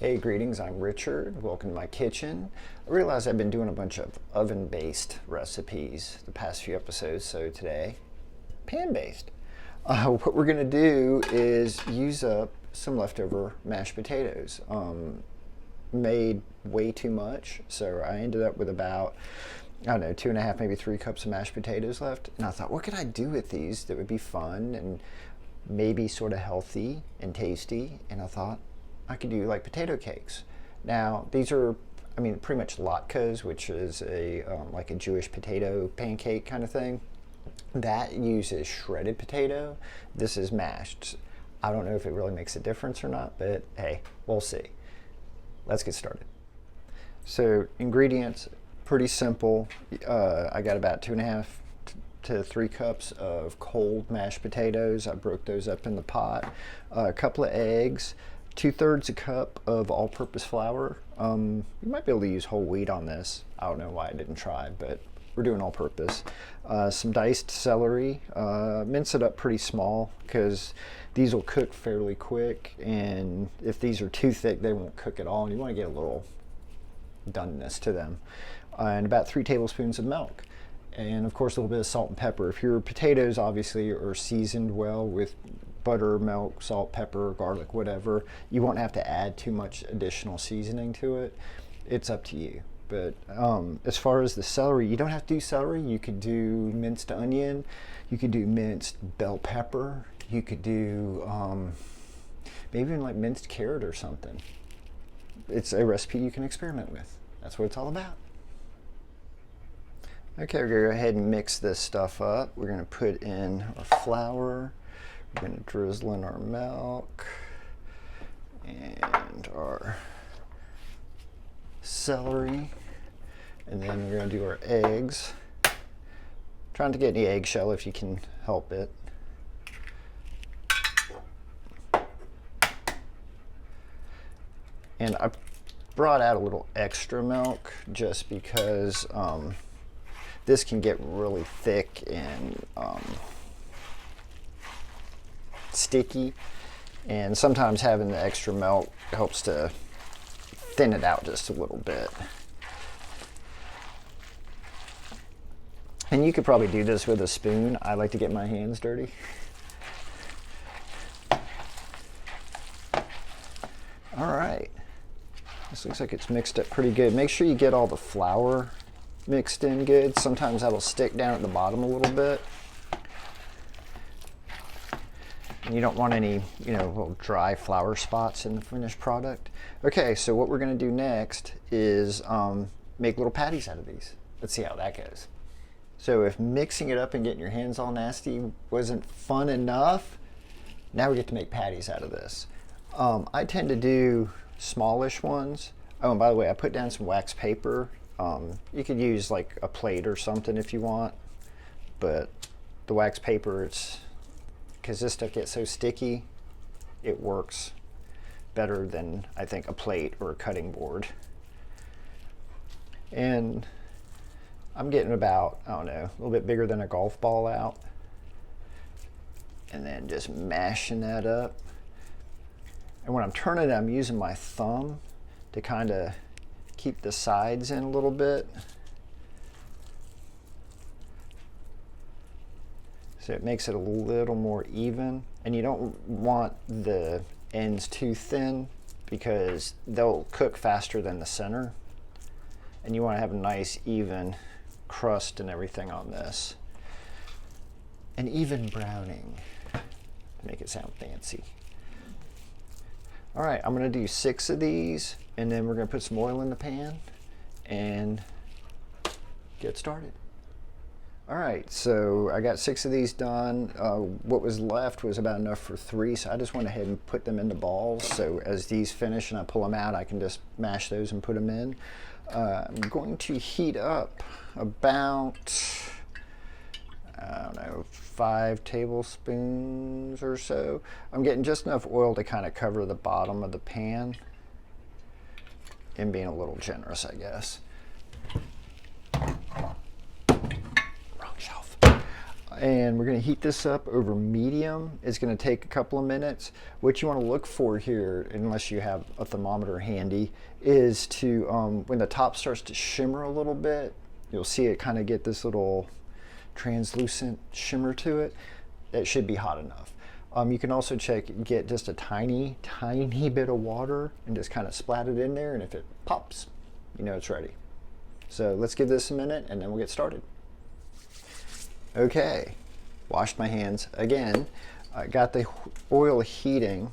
Hey, greetings, I'm Richard. Welcome to my kitchen. I realize I've been doing a bunch of oven-based recipes the past few episodes, so today, pan-based. What we're gonna do is use up some leftover mashed potatoes. Made way too much, so I ended up with about, I don't know, 2.5, maybe 3 cups of mashed potatoes left. And I thought, what could I do with these that would be fun and maybe sort of healthy and tasty? And I thought I could do like potato cakes. Now these are, I mean, pretty much latkes, which is a like a Jewish potato pancake kind of thing. That uses shredded potato. This is mashed. I don't know if it really makes a difference or not, but hey, we'll see. Let's get started. So ingredients, pretty simple. I got about 2.5 to 3 cups of cold mashed potatoes. I broke those up in the pot. A couple of eggs, 2/3 a cup of all-purpose flour. You might be able to use whole wheat on this. I don't know why I didn't try, but we're doing all-purpose. Some diced celery. Mince it up pretty small because these will cook fairly quick, and if these are too thick, they won't cook at all, and you want to get a little doneness to them. And about 3 tablespoons of milk. And of course a little bit of salt and pepper. If your potatoes obviously are seasoned well with butter, milk, salt, pepper, garlic, whatever, you won't have to add too much additional seasoning to it. It's up to you. But as far as the celery, you don't have to do celery. You could do minced onion, you could do minced bell pepper, you could do maybe even like minced carrot or something. It's a recipe you can experiment with. That's what it's all about. Okay, we're gonna go ahead and mix this stuff up. We're gonna put in our flour, we're gonna drizzle in our milk and our celery, and then we're gonna do our eggs. Trying to get any eggshell if you can help it. And I brought out a little extra milk just because this can get really thick and sticky, and sometimes having the extra milk helps to thin it out just a little bit. And you could probably do this with a spoon. I like to get my hands dirty. All right, this looks like it's mixed up pretty good. Make sure you get all the flour mixed in good. Sometimes that'll stick down at the bottom a little bit. And you don't want any, little dry flour spots in the finished product. Okay, so what we're gonna do next is make little patties out of these. Let's see how that goes. So if mixing it up and getting your hands all nasty wasn't fun enough, now we get to make patties out of this. I tend to do smallish ones. Oh, and by the way, I put down some wax paper. You could use like a plate or something if you want, but the wax paper, it's because this stuff gets so sticky, it works better than I think a plate or a cutting board. And I'm getting about, I don't know, a little bit bigger than a golf ball out, and then just mashing that up. And when I'm turning it, I'm using my thumb to kind of keep the sides in a little bit. So it makes it a little more even. And you don't want the ends too thin because they'll cook faster than the center. And you want to have a nice even crust and everything on this. An even browning to make it sound fancy. All right, I'm gonna do 6 of these, and then we're gonna put some oil in the pan and get started. All right, so I got 6 of these done. What was left was about enough for 3, so I just went ahead and put them into balls. So as these finish and I pull them out, I can just mash those and put them in. I'm going to heat up about, I don't know, 5 tablespoons or so. I'm getting just enough oil to kind of cover the bottom of the pan and being a little generous, I guess. Wrong shelf. And we're going to heat this up over medium. It's going to take a couple of minutes. What you want to look for here, unless you have a thermometer handy, is to when the top starts to shimmer a little bit, you'll see it kind of get this little translucent shimmer to it. That should be hot enough. You can also get just a tiny bit of water and just kind of splat it in there, and if it pops, you know it's ready. So let's give this a minute and then we'll get started. Okay, washed my hands again. I got the oil heating.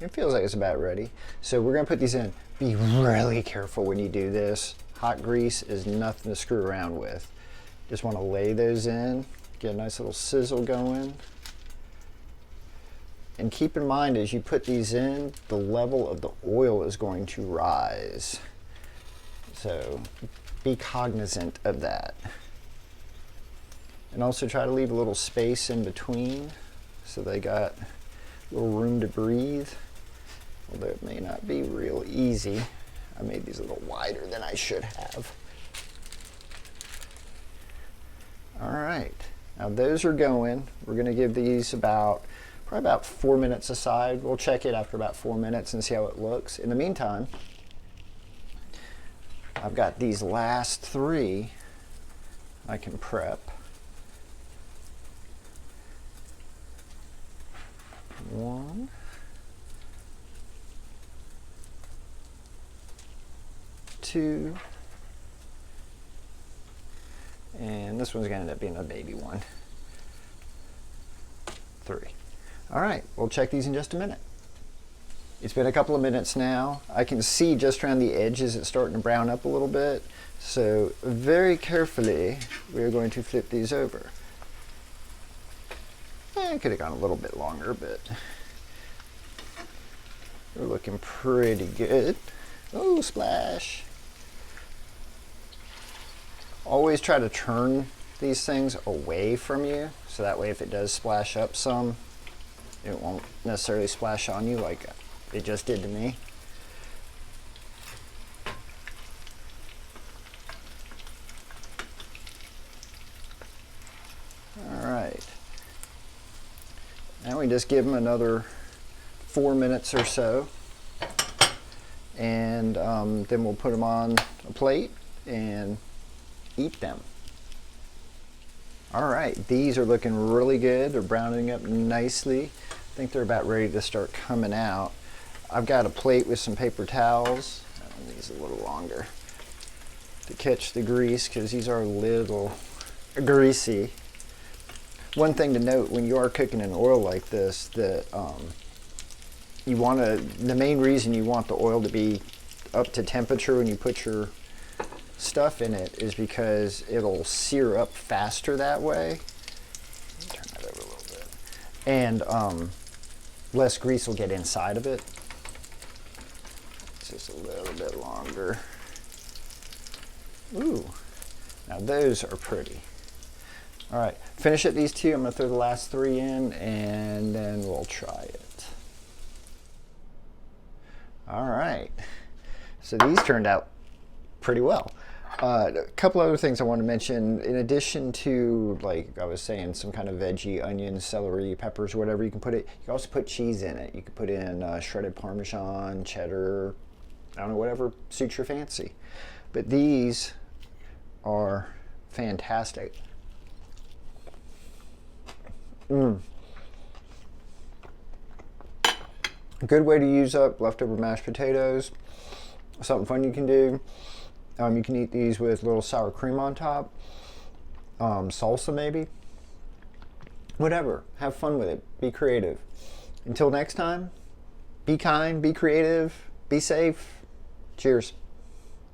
It feels like it's about ready. So we're gonna put these in. Be really careful when you do this. Hot grease is nothing to screw around with. Just wanna lay those in, get a nice little sizzle going. And keep in mind as you put these in, the level of the oil is going to rise. So be cognizant of that. And also try to leave a little space in between so they got a little room to breathe. Although it may not be real easy. I made these a little wider than I should have. All right, now those are going. We're gonna give these probably about 4 minutes aside. We'll check it after about 4 minutes and see how it looks. In the meantime, I've got these last three I can prep. One, two, and this one's gonna end up being a baby one. Three. All right, we'll check these in just a minute. It's been a couple of minutes now. I can see just around the edges it's starting to brown up a little bit. So very carefully, we're going to flip these over. I could have gone a little bit longer, but we're looking pretty good. Oh, splash. Always try to turn these things away from you, so that way if it does splash up some, it won't necessarily splash on you like it just did to me. All right. Now we just give them another 4 minutes or so, and then we'll put them on a plate and eat them. All right, these are looking really good. They're browning up nicely. I think they're about ready to start coming out. I've got a plate with some paper towels. I these a little longer to catch the grease because these are a little greasy. One thing to note when you are cooking in oil like this, that the main reason you want the oil to be up to temperature when you put your stuff in it is because it'll sear up faster that way. Turn that over a little bit. And less grease will get inside of it. It's just a little bit longer. Ooh, now those are pretty. All right, finish up these two. I'm gonna throw the last three in and then we'll try it. All right, so these turned out pretty well. A couple other things I want to mention. In addition to, like I was saying, some kind of veggie, onions, celery, peppers, whatever you can put it, you can also put cheese in it. You can put in shredded Parmesan, cheddar, I don't know, whatever suits your fancy. But these are fantastic. A good way to use up leftover mashed potatoes. Something fun you can do. You can eat these with a little sour cream on top. Salsa maybe. Whatever. Have fun with it. Be creative. Until next time, be kind, be creative, be safe. Cheers.